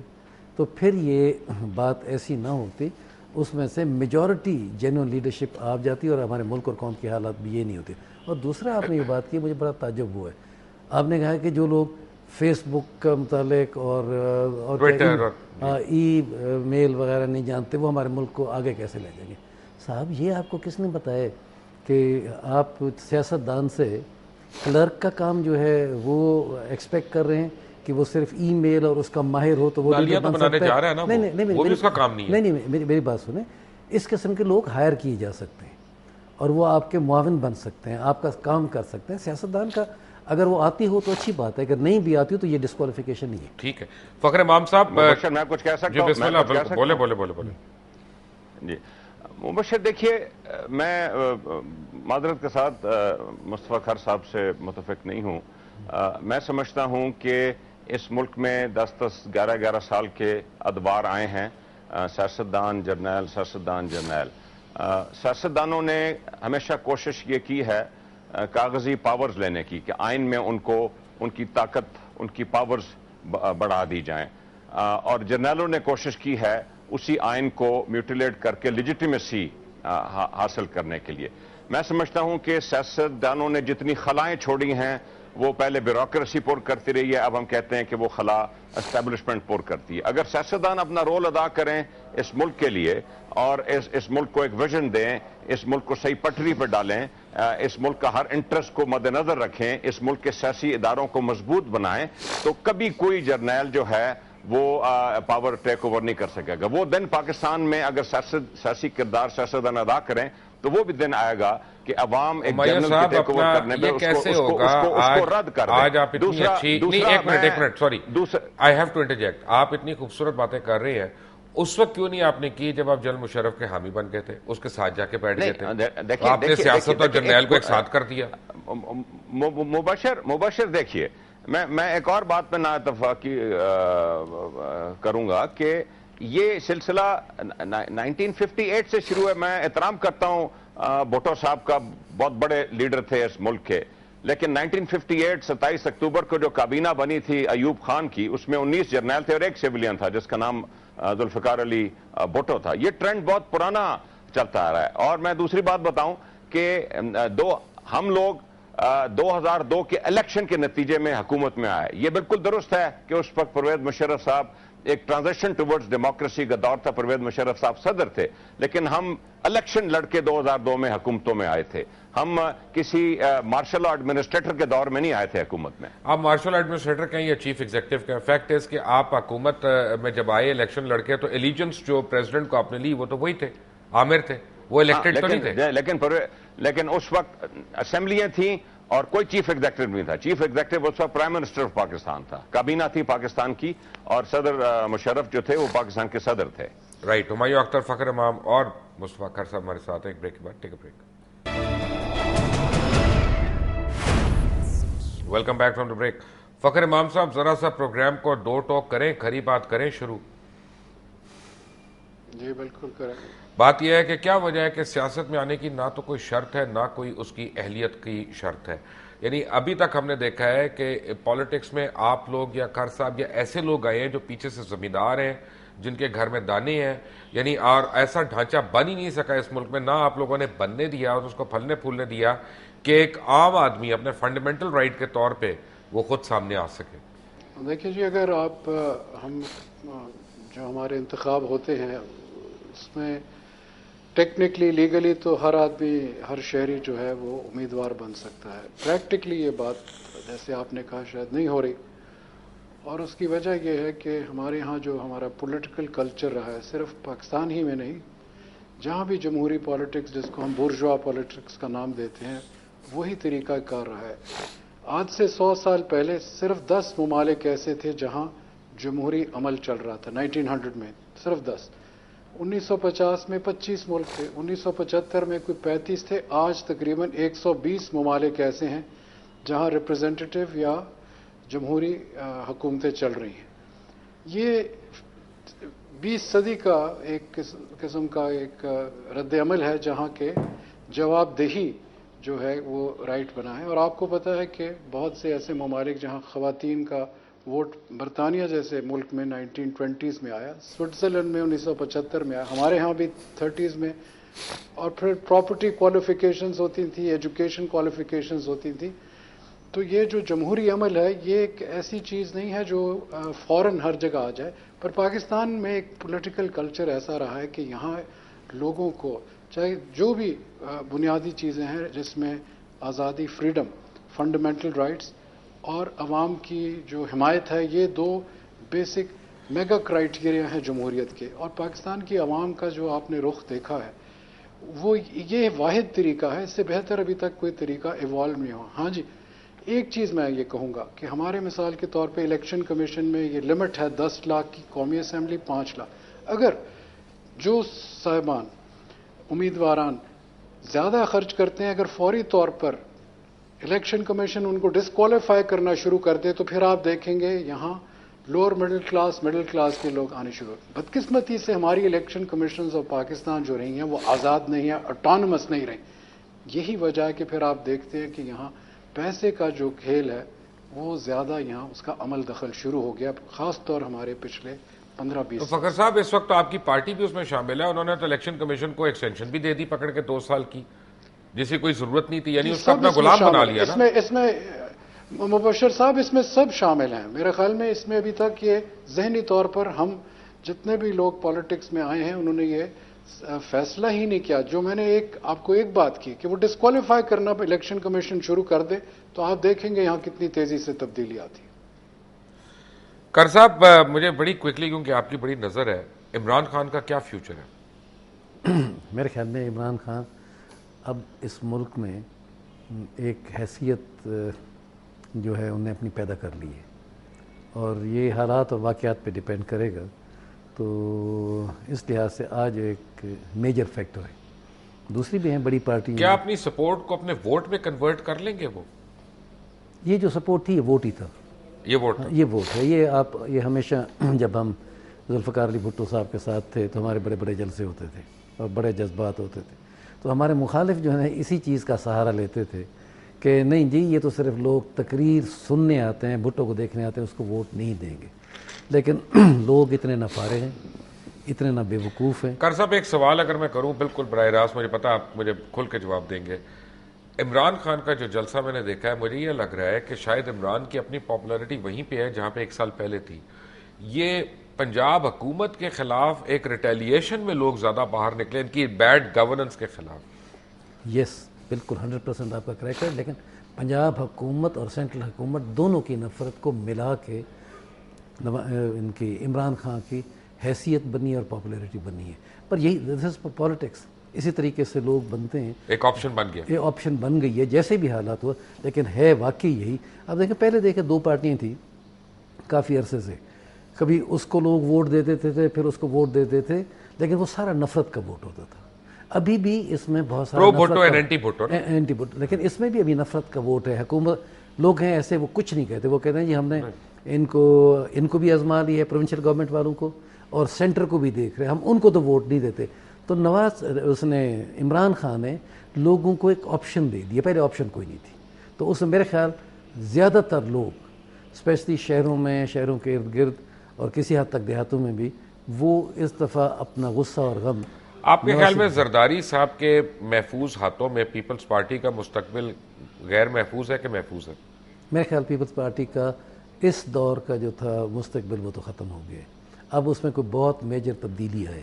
Speaker 2: تو پھر یہ بات ایسی نہ ہوتی، اس میں سے میجورٹی جینوئن لیڈرشپ آپ جاتی اور ہمارے ملک اور قوم کی حالات بھی یہ نہیں ہوتی. اور دوسرا آپ نے یہ بات کی، مجھے بڑا تعجب ہوا ہے. آپ نے کہا کہ جو لوگ فیس بک کا متعلق اور ای میل وغیرہ نہیں جانتے وہ ہمارے ملک کو آگے کیسے لے جائیں گے. صاحب یہ آپ کو کس نے بتایا کہ آپ سیاستدان سے کلرک کا کام جو ہے وہ ایکسپیکٹ کر رہے ہیں کہ وہ صرف ای میل اور اس کا ماہر ہو تو وہ
Speaker 1: لیڈر بن سکتا ہے؟ نہیں، اس کا کام نہیں ہے.
Speaker 2: نہیں، میری بات سنیں. اس قسم کے لوگ ہائر کیے جا سکتے ہیں اور وہ آپ کے معاون بن سکتے ہیں، آپ کا کام کر سکتے ہیں. سیاستدان کا اگر وہ آتی ہو تو اچھی بات ہے، اگر نہیں بھی آتی ہو تو یہ ڈسکوالیفیکیشن نہیں ہے.
Speaker 1: ٹھیک ہے. فخر امام صاحب،
Speaker 4: میں کچھ کہہ سکتا ہوں؟
Speaker 1: بسم اللہ، بولے.
Speaker 4: جی مبشر، دیکھیے میں معذرت کے ساتھ مصطفیٰ کھر صاحب سے متفق نہیں ہوں. میں سمجھتا ہوں کہ اس ملک میں 10-11 سال کے ادوار آئے ہیں، سیاستدان جرنیل. سیاستدانوں نے ہمیشہ کوشش یہ کی ہے کاغذی پاورز لینے کی کہ آئین میں ان کی طاقت، ان کی پاورز بڑھا دی جائیں، اور جرنیلوں نے کوشش کی ہے اسی آئین کو میوٹیلیٹ کر کے لیجیٹیمیسی حاصل کرنے کے لیے. میں سمجھتا ہوں کہ سیاستدانوں نے جتنی خلائیں چھوڑی ہیں وہ پہلے بیوروکریسی پر کرتی رہی ہے، اب ہم کہتے ہیں کہ وہ خلا اسٹیبلشمنٹ پر کرتی ہے. اگر سیاستدان اپنا رول ادا کریں اس ملک کے لیے اور اس ملک کو ایک ویژن دیں، اس ملک کو صحیح پٹری پہ ڈالیں، اس ملک کا ہر انٹرسٹ کو مد نظر رکھیں، اس ملک کے سیاسی اداروں کو مضبوط بنائیں، تو کبھی کوئی جرنیل جو ہے وہ پاور ٹیک اوور نہیں کر سکے گا. وہ دن پاکستان میں اگر سیاسی کردار سیاستدان ادا کریں تو وہ بھی دن آئے گا کہ عوام ایک جنرل کی ٹیک اوور کرنے پہ اس کو رد کر دیں.
Speaker 1: آج آپ اتنی اچھی، ایک minute sorry, I have to interject. آپ اتنی خوبصورت باتیں کر رہے ہیں، اس وقت کیوں نہیں آپ نے کی جب آپ جنرل مشرف کے حامی بن گئے تھے، اس کے ساتھ جا کے بیٹھ گئے تھے؟ آپ نے سیاست اور جرنیل کو ایک ساتھ کر دیا.
Speaker 4: مبشر دیکھیے، میں ایک اور بات پہ نا اتفاقی کروں گا کہ یہ سلسلہ 1958 سے شروع ہے. میں احترام کرتا ہوں بھٹو صاحب کا، بہت بڑے لیڈر تھے اس ملک کے، لیکن 1958 27 اکتوبر کو جو کابینہ بنی تھی ایوب خان کی، اس میں 19 جرنیل تھے اور ایک سیویلین تھا جس کا نام ذوالفقار علی بھٹو تھا. یہ ٹرینڈ بہت پرانا چلتا آ رہا ہے. اور میں دوسری بات بتاؤں کہ ہم لوگ 2002 کے الیکشن کے نتیجے میں حکومت میں آئے. یہ بالکل درست ہے کہ اس وقت پرویز مشرف صاحب، ایک ٹرانزیشن ٹورڈز ڈیموکریسی کا دور تھا، پرویز مشرف صاحب صدر تھے، لیکن ہم الیکشن لڑ کے 2002 میں حکومتوں میں آئے تھے. ہم کسی مارشل ایڈمنسٹریٹر کے دور میں نہیں آئے تھے حکومت میں.
Speaker 1: آپ مارشل ایڈمنسٹریٹر کہیں یا چیف ایگزیکٹو کہیں، فیکٹ ہے کہ آپ حکومت میں جب آئے الیکشن لڑ کے تو ایلیجنس جو پریزیڈنٹ کو آپ نے لی وہ تو وہی تھے، عامر تھے، وہ الیکٹڈ تو نہیں تھے.
Speaker 4: لیکن اس وقت اسمبلیاں تھیں اور کوئی چیف ایگزیکٹو نہیں تھا. چیف ایگزیکٹو اس وقت پرائم منسٹر آف پاکستان تھا, کابینہ تھی پاکستان کی, اور صدر مشرف جو تھے وہ پاکستان کے صدر تھے.
Speaker 1: رائٹ. ہمایوں اختر, فخر امام اور مصطفیٰ کھر صاحب ہمارے ساتھ ہیں. ایک بریک کے بعد take a break. Welcome back from the break. Fakhar Imam صاحب, ذرا سا پروگرام کو دو ٹوک کریں, کھری بات کریں شروع.
Speaker 3: جی بالکل کریں.
Speaker 1: بات یہ ہے کہ کیا وجہ ہے کہ سیاست میں آنے کی نہ تو کوئی شرط ہے, نہ کوئی اس کی اہلیت کی شرط ہے. یعنی ابھی تک ہم نے دیکھا ہے کہ پالیٹکس میں آپ لوگ یا کھر صاحب یا ایسے لوگ آئے ہیں جو پیچھے سے زمیندار ہیں, جن کے گھر میں دانے ہیں, یعنی اور ایسا ڈھانچہ بن ہی نہیں سکا اس ملک میں, نہ آپ لوگوں نے بننے دیا اور اس کو پھلنے پھولنے دیا کہ ایک عام آدمی اپنے فنڈامنٹل رائٹ کے طور پہ وہ خود سامنے آ سکے.
Speaker 3: دیکھیے جی, اگر آپ ہم جو ہمارے انتخاب ہوتے ہیں اس میں ٹیکنیکلی لیگلی تو ہر آدمی, ہر شہری جو ہے وہ امیدوار بن سکتا ہے. پریکٹیکلی یہ بات جیسے آپ نے کہا شاید نہیں ہو رہی, اور اس کی وجہ یہ ہے کہ ہمارے ہاں جو ہمارا پولیٹیکل کلچر رہا ہے, صرف پاکستان ہی میں نہیں, جہاں بھی جمہوری پالیٹکس جس کو ہم بورژوا پالیٹکس کا نام دیتے ہیں, وہی طریقہ کار رہا ہے. آج سے 100 سال پہلے صرف 10 ممالک ایسے تھے جہاں جمہوری عمل چل رہا تھا. 1900 میں صرف 10. 1950 میں 25 ملک تھے, 1975 میں کوئی 35 تھے. آج تقریباً 120 ممالک ایسے ہیں جہاں ریپرزینٹیٹیو یا جمہوری حکومتیں چل رہی ہیں. یہ 20 صدی کا ایک قسم کا ایک رد عمل ہے جہاں کے جواب دہی جو ہے وہ رائٹ بنا ہے. اور آپ کو پتہ ہے کہ بہت سے ایسے ممالک جہاں خواتین کا ووٹ, برطانیہ جیسے ملک میں 1920s میں آیا, سوئٹزرلینڈ میں 1975 میں آیا, ہمارے ہاں بھی 30s میں, اور پھر پراپرٹی کوالیفیکیشنز ہوتی تھیں, ایجوکیشن کوالیفیکیشنز ہوتی تھیں. تو یہ جو جمہوری عمل ہے یہ ایک ایسی چیز نہیں ہے جو فوراً ہر جگہ آ جائے. پر پاکستان میں ایک پولیٹیکل کلچر ایسا رہا ہے کہ یہاں لوگوں کو چاہے جو بھی بنیادی چیزیں ہیں جس میں آزادی, فریڈم, فنڈامنٹل رائٹس اور عوام کی جو حمایت ہے, یہ 2 بیسک میگا کرائٹیریا ہیں جمہوریت کے. اور پاکستان کی عوام کا جو آپ نے رخ دیکھا ہے وہ یہ واحد طریقہ ہے. اس سے بہتر ابھی تک کوئی طریقہ ایوالو نہیں ہوا. ہاں جی, ایک چیز میں یہ کہوں گا کہ ہمارے مثال کے طور پہ الیکشن کمیشن میں یہ لمٹ ہے 10 لاکھ کی, قومی اسمبلی 5 لاکھ. اگر جو صاحبان امیدواران زیادہ خرچ کرتے ہیں, اگر فوری طور پر الیکشن کمیشن ان کو ڈسکوالیفائی کرنا شروع کر دے, تو پھر آپ دیکھیں گے یہاں لوور مڈل کلاس کے لوگ آنے شروع. بدقسمتی سے ہماری الیکشن کمیشنز آف پاکستان جو رہی ہیں وہ آزاد نہیں ہیں, اٹانومس نہیں رہی. یہی وجہ ہے کہ پھر آپ دیکھتے ہیں کہ یہاں پیسے کا جو کھیل ہے وہ زیادہ یہاں اس کا عمل دخل شروع ہو گیا, خاص طور ہمارے پچھلے 15-20
Speaker 1: تو فخر صاحب, اس وقت آپ کی پارٹی بھی اس میں شامل ہے. انہوں نے تو الیکشن کمیشن کو ایکسٹینشن بھی دے دی پکڑ کے 2 سال کی, جسے کوئی ضرورت نہیں تھی, یعنی اس کا اپنا غلام بنا لیا نا.
Speaker 3: اس میں مبشر صاحب اس میں سب شامل ہیں. میرے خیال میں اس میں ابھی تک یہ ذہنی طور پر ہم جتنے بھی لوگ پالیٹکس میں آئے ہیں انہوں نے یہ فیصلہ ہی نہیں کیا. جو میں نے آپ کو ایک بات کی کہ وہ ڈسکوالیفائی کرنا الیکشن کمیشن شروع کر دے, تو آپ دیکھیں گے یہاں کتنی تیزی سے تبدیلی آتی ہے.
Speaker 1: کر صاحب, مجھے بڑی کوئکلی, کیونکہ آپ کی بڑی نظر ہے, عمران خان کا کیا فیوچر ہے؟
Speaker 2: میرے خیال میں عمران خان اب اس ملک میں ایک حیثیت جو ہے انہیں اپنی پیدا کر لی ہے, اور یہ حالات اور واقعات پہ ڈیپینڈ کرے گا. تو اس لحاظ سے آج ایک میجر فیکٹر ہے. دوسری بھی ہیں بڑی پارٹی.
Speaker 1: کیا اپنی سپورٹ کو اپنے ووٹ میں کنورٹ کر لیں گے وہ؟
Speaker 2: یہ جو سپورٹ تھی یہ ووٹ ہی تھا.
Speaker 1: یہ ووٹ
Speaker 2: ہے. یہ ہمیشہ جب ہم ذوالفقار علی بھٹو صاحب کے ساتھ تھے تو ہمارے بڑے بڑے جلسے ہوتے تھے اور بڑے جذبات ہوتے تھے, تو ہمارے مخالف جو ہیں اسی چیز کا سہارا لیتے تھے کہ نہیں جی یہ تو صرف لوگ تقریر سننے آتے ہیں, بھٹو کو دیکھنے آتے ہیں, اس کو ووٹ نہیں دیں گے. لیکن لوگ اتنے نہ فارغ ہیں, اتنے نہ بے وقوف ہیں.
Speaker 1: کر صاحب, ایک سوال اگر میں کروں بالکل براہ راست, مجھے پتا آپ مجھے کھل کے جواب دیں گے. عمران خان کا جو جلسہ میں نے دیکھا ہے, مجھے یہ لگ رہا ہے کہ شاید عمران کی اپنی پاپولیرٹی وہیں پہ ہے جہاں پہ 1 سال پہلے تھی. یہ پنجاب حکومت کے خلاف ایک ریٹیلیشن میں لوگ زیادہ باہر نکلے, ان کی بیڈ گورننس کے خلاف.
Speaker 2: یس, بالکل 100% آپ کا کریکٹ ہے. لیکن پنجاب حکومت اور سینٹرل حکومت دونوں کی نفرت کو ملا کے ان کی عمران خان کی حیثیت بنی اور پاپولیرٹی بنی ہے. پر یہی دس از پالیٹکس. اسی طریقے سے لوگ بنتے ہیں.
Speaker 1: ایک آپشن بن گیا,
Speaker 2: یہ آپشن بن گئی ہے جیسے بھی حالات ہوا, لیکن ہے واقعی یہی. اب دیکھیں پہلے دیکھیں 2 پارٹیاں تھیں کافی عرصے سے, کبھی اس کو لوگ ووٹ دے دیتے تھے پھر اس کو ووٹ دیتے تھے, لیکن وہ سارا نفرت کا ووٹ ہوتا تھا. ابھی بھی اس میں بہت سارا
Speaker 1: Bhutto and anti Bhutto,
Speaker 2: anti Bhutto, لیکن اس میں بھی ابھی نفرت کا ووٹ ہے. حکومت لوگ ہیں ایسے وہ کچھ نہیں کہتے, وہ کہتے ہیں جی ہم نے ان کو بھی آزما لی ہے پروونشل گورنمنٹ والوں کو, اور سینٹر کو بھی دیکھ رہے ہیں, ہم ان کو تو ووٹ نہیں دیتے. تو عمران خان نے لوگوں کو ایک آپشن دے دیا, پہلے آپشن کوئی نہیں تھی. تو اس میں میرے خیال زیادہ تر لوگ اسپیشلی شہروں میں, شہروں کے ارد گرد اور کسی حد تک دیہاتوں میں بھی, وہ اس دفعہ اپنا غصہ اور غم.
Speaker 1: آپ کے خیال میں زرداری صاحب کے محفوظ ہاتھوں میں پیپلز پارٹی کا مستقبل غیر محفوظ ہے کہ محفوظ ہے؟
Speaker 2: میرے خیال پیپلز پارٹی کا اس دور کا جو تھا مستقبل وہ تو ختم ہو گیا. اب اس میں کوئی بہت میجر تبدیلی آئے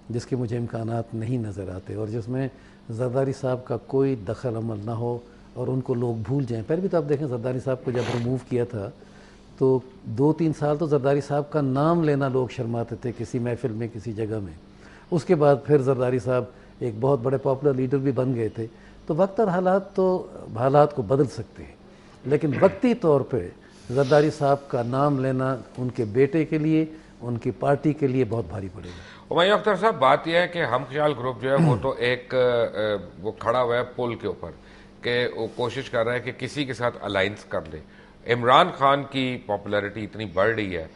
Speaker 2: جس کے مجھے امکانات نہیں نظر آتے, اور جس میں زرداری صاحب کا کوئی دخل عمل نہ ہو اور ان کو لوگ بھول جائیں. پہلے بھی تو آپ دیکھیں زرداری صاحب کو جب ریموو کیا تھا تو 2-3 سال تو زرداری صاحب کا نام لینا لوگ شرماتے تھے کسی محفل میں, کسی جگہ میں. اس کے بعد پھر زرداری صاحب ایک بہت بڑے پاپولر لیڈر بھی بن گئے تھے. تو وقت اور حالات کو بدل سکتے ہیں, لیکن وقتی طور پہ زرداری صاحب کا نام لینا ان کے بیٹے کے لیے, ان کی پارٹی کے لیے بہت بھاری پڑے گا.
Speaker 1: ہمایوں اختر صاحب, بات یہ ہے کہ ہم خیال گروپ جو ہے وہ تو ایک وہ کھڑا ہوا ہے پل کے اوپر کہ وہ کوشش کر رہا ہے کہ کسی کے ساتھ الائنس کر لے. عمران خان کی پاپولیرٹی اتنی بڑھ رہی ہے,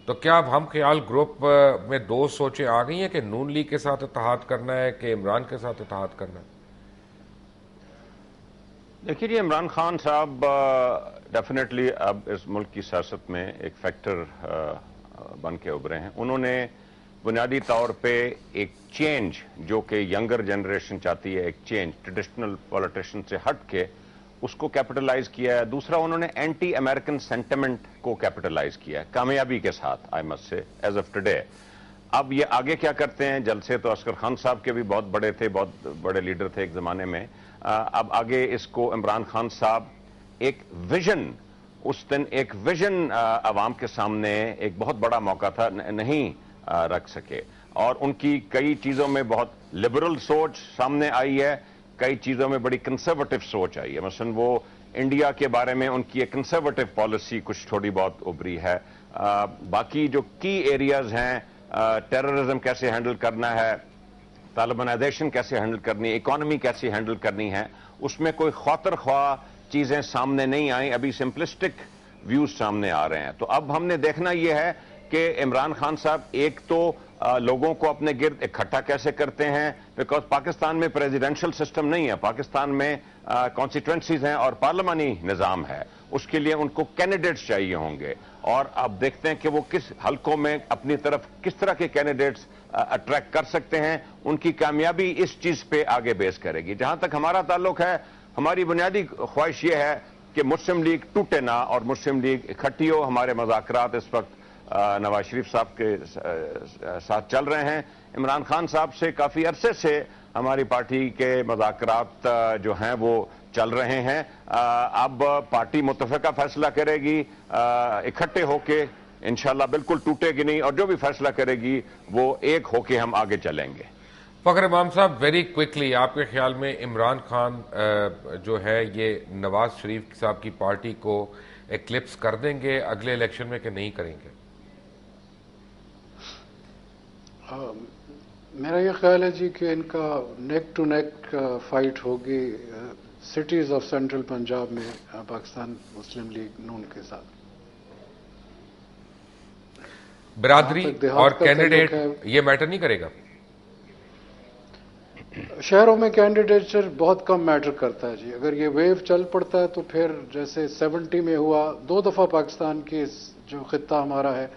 Speaker 1: تو کیا اب ہم خیال گروپ میں 2 سوچیں آ گئی ہیں کہ نون لیگ کے ساتھ اتحاد کرنا ہے کہ عمران کے ساتھ اتحاد کرنا ہے؟
Speaker 4: دیکھیے جی, عمران خان صاحب ڈیفینیٹلی اب اس ملک کی سیاست میں ایک فیکٹر بن کے ابھرے ہیں. انہوں نے بنیادی طور پہ ایک چینج جو کہ ینگر جنریشن چاہتی ہے, ایک چینج ٹریڈیشنل پولیٹیشن سے ہٹ کے اس کو کیپٹلائز کیا ہے. دوسرا انہوں نے اینٹی امریکن سینٹیمنٹ کو کیپٹلائز کیا ہے کامیابی کے ساتھ, آئی مسٹ سے ایز آف ٹوڈے. اب یہ آگے کیا کرتے ہیں, جلسے تو عسکر خان صاحب کے بھی بہت بڑے تھے, بہت بڑے لیڈر تھے ایک زمانے میں. اب آگے اس کو عمران خان صاحب ایک ویژن, اس دن ایک ویژن عوام کے سامنے ایک بہت بڑا موقع تھا, نہیں رکھ سکے. اور ان کی کئی چیزوں میں بہت لبرل سوچ سامنے آئی ہے, کئی چیزوں میں بڑی کنسرویٹو سوچ آئی ہے. مثلا وہ انڈیا کے بارے میں ان کی ایک کنسرویٹو پالیسی کچھ تھوڑی بہت ابھری ہے. باقی جو کی ایریاز ہیں, ٹیررزم کیسے ہینڈل کرنا ہے, طالبانائزیشن کیسے ہینڈل کرنی ہے, اکانومی کیسے ہینڈل کرنی ہے, اس میں کوئی خاطر خواہ چیزیں سامنے نہیں آئیں. ابھی سمپلسٹک ویوز سامنے آ رہے ہیں. تو اب ہم نے دیکھنا یہ ہے کہ عمران خان صاحب ایک تو لوگوں کو اپنے گرد اکٹھا کیسے کرتے ہیں, بیکاز پاکستان میں پریزیڈنشل سسٹم نہیں ہے, پاکستان میں کانسٹیٹوینسیز ہیں اور پارلیمانی نظام ہے. اس کے لیے ان کو کینڈیڈیٹس چاہیے ہوں گے, اور اب دیکھتے ہیں کہ وہ کس حلقوں میں اپنی طرف کس طرح کے کینڈیڈیٹس اٹریکٹ کر سکتے ہیں. ان کی کامیابی اس چیز پہ آگے بیس کرے گی. جہاں تک ہمارا تعلق ہے, ہماری بنیادی خواہش یہ ہے کہ مسلم لیگ ٹوٹے نہ اور مسلم لیگ اکٹھی ہو. ہمارے مذاکرات اس وقت نواز شریف صاحب کے ساتھ چل رہے ہیں. عمران خان صاحب سے کافی عرصے سے ہماری پارٹی کے مذاکرات جو ہیں وہ چل رہے ہیں. اب پارٹی متفقہ فیصلہ کرے گی, اکٹھے ہو کے انشاءاللہ بالکل ٹوٹے گی نہیں, اور جو بھی فیصلہ کرے گی وہ ایک ہو کے ہم آگے چلیں گے.
Speaker 1: فخر امام صاحب, ویری کوئکلی, آپ کے خیال میں عمران خان جو ہے یہ نواز شریف صاحب کی پارٹی کو ایکلپس کر دیں گے اگلے الیکشن میں کہ نہیں کریں گے؟
Speaker 3: میرا یہ خیال ہے جی کہ ان کا نیک ٹو نیک فائٹ ہوگی سٹیز آف سینٹرل پنجاب میں پاکستان مسلم لیگ نون کے ساتھ.
Speaker 1: برادری اور کینڈیڈیٹ یہ میٹر نہیں کرے گا؟
Speaker 3: شہروں میں کینڈیڈیچر بہت کم میٹر کرتا ہے جی. اگر یہ ویو چل پڑتا ہے تو پھر جیسے 70 میں ہوا, 2 دفعہ پاکستان کی جو خطہ ہمارا ہے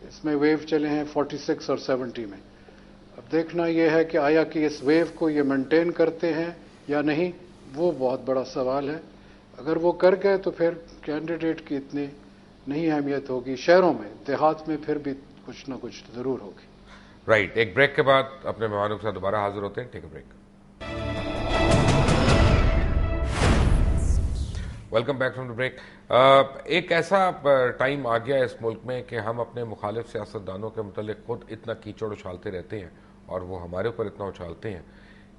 Speaker 3: اس میں ویو چلے ہیں 46 اور 70 میں. اب دیکھنا یہ ہے کہ آیا کہ اس ویو کو یہ مینٹین کرتے ہیں یا نہیں, وہ بہت بڑا سوال ہے. اگر وہ کر گئے تو پھر کینڈیڈیٹ کی اتنی نہیں اہمیت ہوگی. شہروں میں, دیہات میں پھر بھی کچھ نہ کچھ ضرور ہوگی.
Speaker 1: رائٹ, ایک بریک کے بعد اپنے مہمانوں کے ساتھ دوبارہ حاضر ہوتے ہیں. Take a break. Welcome back from the break. ایک ایسا ٹائم آ گیا اس ملک میں کہ ہم اپنے مخالف سیاستدانوں کے متعلق خود اتنا کیچڑ اچھالتے رہتے ہیں اور وہ ہمارے اوپر اتنا اچھالتے ہیں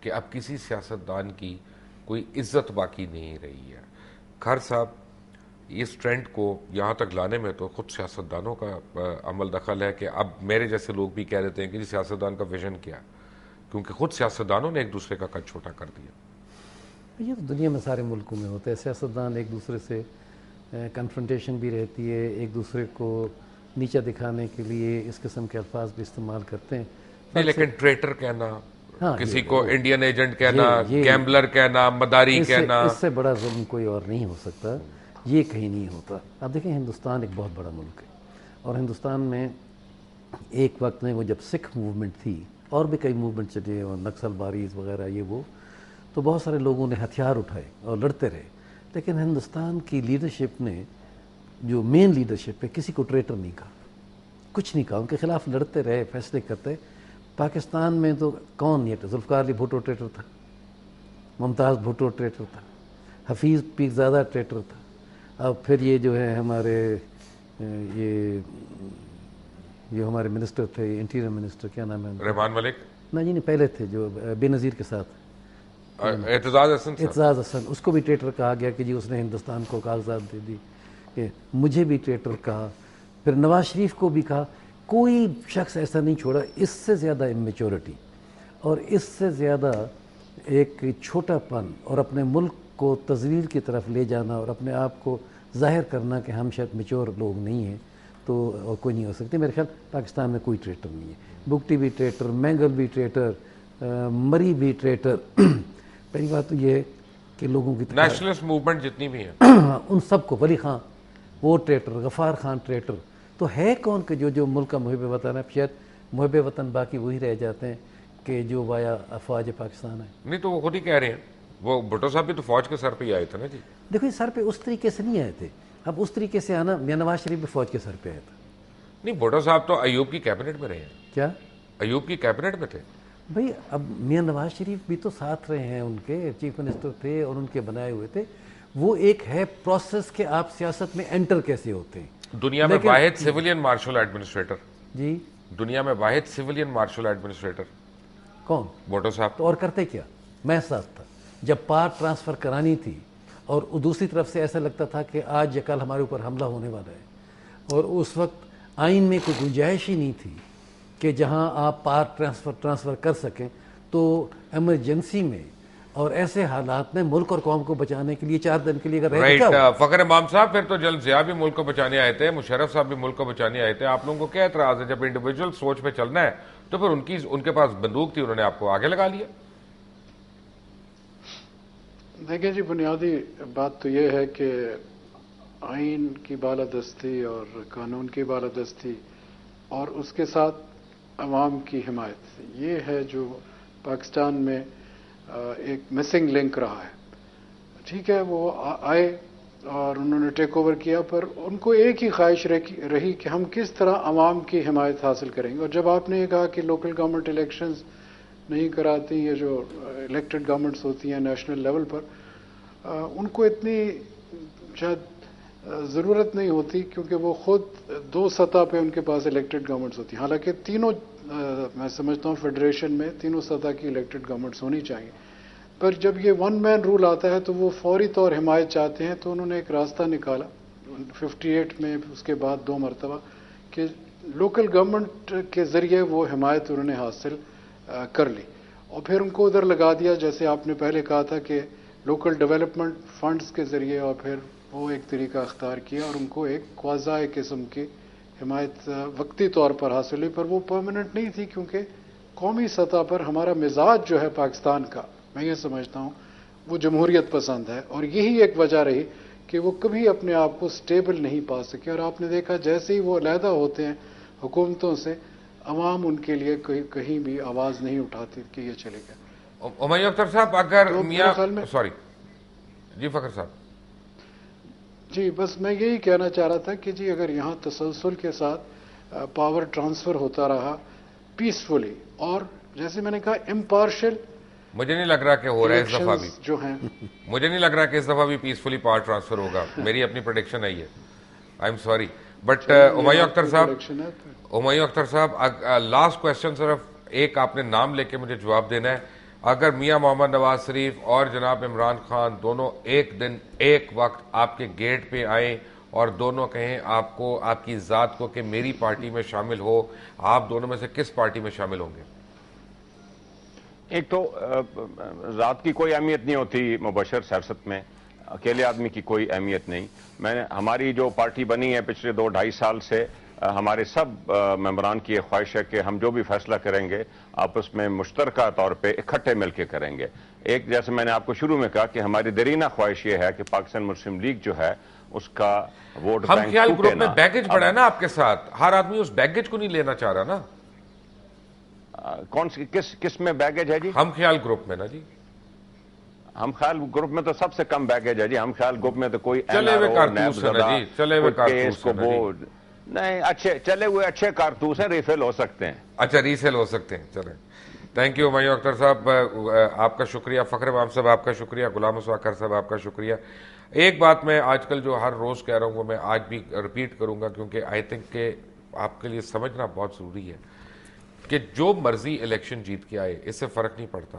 Speaker 1: کہ اب کسی سیاستدان کی کوئی عزت باقی نہیں رہی ہے. خیر صاحب, اس ٹرینڈ کو یہاں تک لانے میں تو خود سیاستدانوں کا عمل دخل ہے کہ اب میرے جیسے لوگ بھی کہہ دیتے ہیں کہ سیاستدان کا ویژن کیا ہے, کیونکہ خود سیاستدانوں نے ایک دوسرے کا قد چھوٹا کر دیا.
Speaker 2: یہ تو دنیا میں سارے ملکوں میں ہوتا ہے, سیاستدان ایک دوسرے سے کنفرنٹیشن بھی رہتی ہے, ایک دوسرے کو نیچا دکھانے کے لیے اس قسم کے الفاظ بھی استعمال کرتے ہیں.
Speaker 1: نہیں, لیکن ٹریٹر کہنا, کسی کو انڈین ایجنٹ کہنا, گیمبلر کہنا, مداری کہنا,
Speaker 2: اس سے بڑا ظلم کوئی اور نہیں ہو سکتا, یہ کہیں نہیں ہوتا. اب دیکھیں ہندوستان ایک بہت بڑا ملک ہے, اور ہندوستان میں ایک وقت میں وہ جب سکھ موومنٹ تھی اور بھی کئی موومنٹ چلے اور نکسل باریز وغیرہ یہ وہ, تو بہت سارے لوگوں نے ہتھیار اٹھائے اور لڑتے رہے, لیکن ہندوستان کی لیڈرشپ نے, جو مین لیڈرشپ ہے, کسی کو ٹریٹر نہیں کہا, کچھ نہیں کہا, ان کے خلاف لڑتے رہے, فیصلے کرتے. پاکستان میں تو کون نہیں ہے, ذوالفقار علی بھٹو ٹریٹر تھا, ممتاز بھٹو ٹریٹر تھا, حفیظ پیرزادہ ٹریٹر تھا, اب پھر یہ جو ہے ہمارے یہ ہمارے منسٹر تھے, انٹیریئر منسٹر, کیا نام ہے,
Speaker 1: رحمان ملک,
Speaker 2: نہیں پہلے تھے جو بے نظیر کے ساتھ,
Speaker 1: اعتزاز
Speaker 2: حسن, اس کو بھی ٹریٹر کہا گیا کہ جی اس نے ہندوستان کو کاغذات دے دی, کہ مجھے بھی ٹریٹر کہا. پھر نواز شریف کو بھی کہا. کوئی شخص ایسا نہیں چھوڑا. اس سے زیادہ امیچورٹی اور اس سے زیادہ ایک چھوٹا پن اور اپنے ملک کو تذلیل کی طرف لے جانا اور اپنے آپ کو ظاہر کرنا کہ ہم شاید میچور لوگ نہیں ہیں, تو اور کوئی نہیں ہو سکتی. میرے خیال پاکستان میں کوئی ٹریٹر نہیں ہے. بگٹی بھی ٹریٹر, مینگل بھی ٹریٹر, مری بھی ٹریٹر. پہلی بات تو یہ ہے کہ لوگوں کی
Speaker 1: نیشنلسٹ موومنٹ جتنی بھی ہیں
Speaker 2: ان سب کو, ولی خان وہ ٹریٹر, غفار خان ٹریٹر, تو ہے کون کہ جو ملک کا محب وطن ہے. شاید محب وطن باقی وہی رہ جاتے ہیں کہ جو وایا افواج پاکستان ہے.
Speaker 1: نہیں تو وہ خود ہی کہہ رہے ہیں, وہ بھٹو صاحب بھی تو فوج کے سر پہ ہی آئے تھے نا جی.
Speaker 2: دیکھو سر پہ اس طریقے سے نہیں آئے تھے. اب اس طریقے سے آنا, میاں نواز شریف بھی فوج کے سر پہ آیا تھا.
Speaker 1: نہیں, بھٹو صاحب تو ایوب کی کیبنٹ میں رہے ہیں.
Speaker 2: کیا
Speaker 1: ایوب کی کیبنٹ میں تھے
Speaker 2: بھائی؟ اب میاں نواز شریف بھی تو ساتھ رہے ہیں, ان کے چیف منسٹر تھے اور ان کے بنائے ہوئے تھے. وہ ایک ہے پروسیس کہ آپ سیاست میں انٹر کیسے ہوتے ہیں.
Speaker 1: دنیا میں واحد سویلین مارشل ایڈمنسٹریٹر,
Speaker 2: جی
Speaker 1: دنیا میں واحد سویلین مارشل ایڈمنسٹریٹر
Speaker 2: کون؟
Speaker 1: بھٹو صاحب.
Speaker 2: تو اور کرتے کیا؟ میں ساتھ تھا جب پار ٹرانسفر کرانی تھی, اور دوسری طرف سے ایسا لگتا تھا کہ آج یا کل ہمارے اوپر حملہ ہونے والا ہے, اور اس وقت آئین میں کوئی گنجائش ہی نہیں تھی کہ جہاں آپ پار ٹرانسفر کر سکیں. تو ایمرجنسی میں اور ایسے حالات میں ملک اور قوم کو بچانے کے لیے 4 دن کے لیے اگر
Speaker 1: رائٹ. فخر امام صاحب, پھر تو جلد ضیاء بھی ملک کو بچانے آئے تھے, مشرف صاحب بھی ملک کو بچانے آئے تھے. آپ لوگوں کو کیا اعتراض ہے؟ جب انڈیویجول سوچ پہ چلنا ہے تو پھر ان کے پاس بندوق تھی, انہوں نے آپ کو آگے لگا لیا.
Speaker 3: دیکھیں جی, بنیادی بات تو یہ ہے کہ آئین کی بالادستی اور قانون کی بالادستی اور اس کے ساتھ عوام کی حمایت, یہ ہے جو پاکستان میں ایک مسنگ لنک رہا ہے. ٹھیک ہے, وہ آئے اور انہوں نے ٹیک اوور کیا, پر ان کو ایک ہی خواہش رہی کہ ہم کس طرح عوام کی حمایت حاصل کریں گے. اور جب آپ نے یہ کہا کہ لوکل گورنمنٹ الیکشنز نہیں کراتی, یہ جو الیکٹڈ گورنمنٹس ہوتی ہیں نیشنل لیول پر, ان کو اتنی شاید ضرورت نہیں ہوتی, کیونکہ وہ خود 2 سطح پہ ان کے پاس الیکٹڈ گورنمنٹس ہوتی ہیں. حالانکہ تینوں, میں سمجھتا ہوں فیڈریشن میں 3 سطح کی الیکٹڈ گورنمنٹس ہونی چاہیے. پر جب یہ 1 مین رول آتا ہے تو وہ فوری طور حمایت چاہتے ہیں. تو انہوں نے ایک راستہ نکالا 58 میں, اس کے بعد 2 مرتبہ, کہ لوکل گورنمنٹ کے ذریعے وہ حمایت انہوں نے حاصل کر لی, اور پھر ان کو ادھر لگا دیا, جیسے آپ نے پہلے کہا تھا کہ لوکل ڈیولپمنٹ فنڈز کے ذریعے, اور پھر وہ ایک طریقہ اختیار کیا اور ان کو ایک کوازائی قسم کی حمایت وقتی طور پر حاصل ہوئی. پر وہ پرماننٹ نہیں تھی, کیونکہ قومی سطح پر ہمارا مزاج جو ہے پاکستان کا, میں یہ سمجھتا ہوں وہ جمہوریت پسند ہے, اور یہی ایک وجہ رہی کہ وہ کبھی اپنے آپ کو سٹیبل نہیں پا سکے. اور آپ نے دیکھا جیسے ہی وہ علیحدہ ہوتے ہیں حکومتوں سے, عوام ان کے لیے کہیں بھی آواز نہیں اٹھاتی کہ یہ چلے گا.
Speaker 1: امیہ اختر صاحب, اگر میاں سوری جی فخر صاحب,
Speaker 3: جی بس میں یہی کہنا چاہ رہا تھا کہ جی اگر یہاں تسلسل کے ساتھ پاور ٹرانسفر ہوتا رہا پیسفلی, اور جیسے میں نے کہا امپارشل,
Speaker 1: مجھے نہیں لگ رہا کہ ہو رہا ہے اس دفعہ بھی,
Speaker 3: جو ہیں
Speaker 1: مجھے نہیں لگ رہا کہ اس دفعہ بھی پیسفلی پاور ٹرانسفر ہوگا. میری اپنی پریڈکشن ہے یہ, آئی ایم سوری. بٹ امیہ اختر صاحب, لاسٹ کوشچن, صرف ایک آپ نے نام لے کے مجھے جواب دینا ہے. اگر میاں محمد نواز شریف اور جناب عمران خان دونوں ایک دن ایک وقت آپ کے گیٹ پہ آئیں اور دونوں کہیں آپ کو, آپ کی ذات کو کہ میری پارٹی میں شامل ہو, آپ دونوں میں سے کس پارٹی میں شامل ہوں گے؟
Speaker 4: ایک تو ذات کی کوئی اہمیت نہیں ہوتی مبشر سیاست میں, اکیلے آدمی کی کوئی اہمیت نہیں. ہماری جو پارٹی بنی ہے پچھلے 2-2.5 سال سے, ہمارے سب ممبران کی یہ خواہش ہے کہ ہم جو بھی فیصلہ کریں گے آپس میں مشترکہ طور پہ اکٹھے مل کے کریں گے. ایک جیسے میں نے آپ کو شروع میں کہا کہ ہماری دیرینہ خواہش یہ ہے کہ پاکستان مسلم لیگ جو ہے اس کا ووٹ
Speaker 1: ہم
Speaker 4: بینک
Speaker 1: خیال
Speaker 4: ٹوٹے
Speaker 1: گروپ میں
Speaker 4: نہ.
Speaker 1: بیگیج پڑا ہے نا آپ کے ساتھ, ہر آدمی اس بیگیج کو نہیں لینا چاہ رہا نا.
Speaker 4: کون سی کس میں بیگیج ہے جی؟
Speaker 1: ہم خیال گروپ میں نا جی.
Speaker 4: ہم خیال گروپ میں تو سب سے کم بیگیج ہے جی. ہم خیال گروپ میں تو کوئی
Speaker 1: چلے ہوئے کارتوس ہے نا جی, چلے ہوئے
Speaker 4: کیس
Speaker 1: کارتوس
Speaker 4: کو
Speaker 1: ہے نا
Speaker 4: وہ
Speaker 1: جی.
Speaker 4: نہیں, اچھے چلے ہوئے اچھے کارتوس ہیں, ریفل ہو سکتے ہیں.
Speaker 1: اچھا ریسیل ہو سکتے ہیں. چلیں, تھینک یو ہمایوں اختر صاحب, آپ کا شکریہ. فخر امام صاحب آپ کا شکریہ. غلام مسواکر صاحب آپ کا شکریہ. ایک بات میں آج کل جو ہر روز کہہ رہا ہوں وہ میں آج بھی ریپیٹ کروں گا, کیونکہ آئی تھنک کہ آپ کے لیے سمجھنا بہت ضروری ہے کہ جو مرضی الیکشن جیت کے آئے اس سے فرق نہیں پڑتا.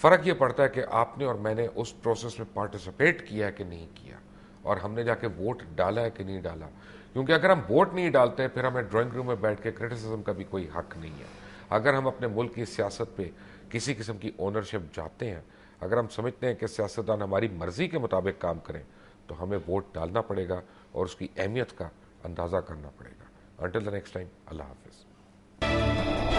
Speaker 1: فرق یہ پڑتا ہے کہ آپ نے اور میں نے اس پروسیس میں پارٹیسپیٹ کیا ہے کہ نہیں کیا, اور ہم نے جا کے ووٹ ڈالا ہے کہ نہیں ڈالا. کیونکہ اگر ہم ووٹ نہیں ڈالتے پھر ہمیں ڈرائنگ روم میں بیٹھ کے کرٹیسزم کا بھی کوئی حق نہیں ہے. اگر ہم اپنے ملک کی سیاست پہ کسی قسم کی اونرشپ چاہتے ہیں, اگر ہم سمجھتے ہیں کہ سیاستدان ہماری مرضی کے مطابق کام کریں, تو ہمیں ووٹ ڈالنا پڑے گا اور اس کی اہمیت کا اندازہ کرنا پڑے گا. انٹل دی نیکسٹ ٹائم, اللہ حافظ.